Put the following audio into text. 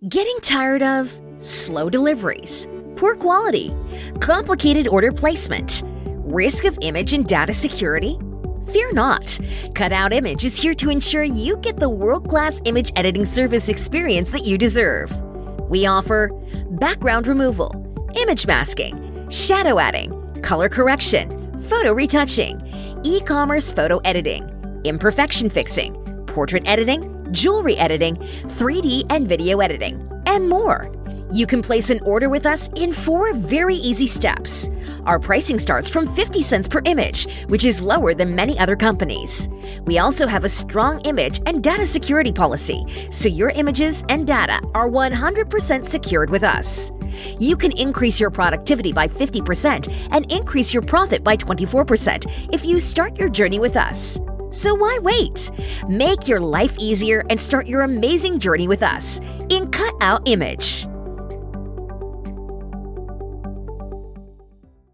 Getting tired of slow deliveries, poor quality, complicated order placement, risk of image and data security? Fear not. Cutout Image is here to ensure you get the world-class image editing service experience that you deserve. We offer background removal, image masking, shadow adding, color correction, photo retouching, e-commerce photo editing, imperfection fixing, portrait editing, jewelry editing, 3D and video editing, and more. You can place an order with us in 4 very easy steps. Our pricing starts from 50 cents per image, which is lower than many other companies. We also have a strong image and data security policy, so your images and data are 100% secured with us. You can increase your productivity by 50% and increase your profit by 24% if you start your journey with us. So why wait? Make your life easier and start your amazing journey with us in Cutout Image.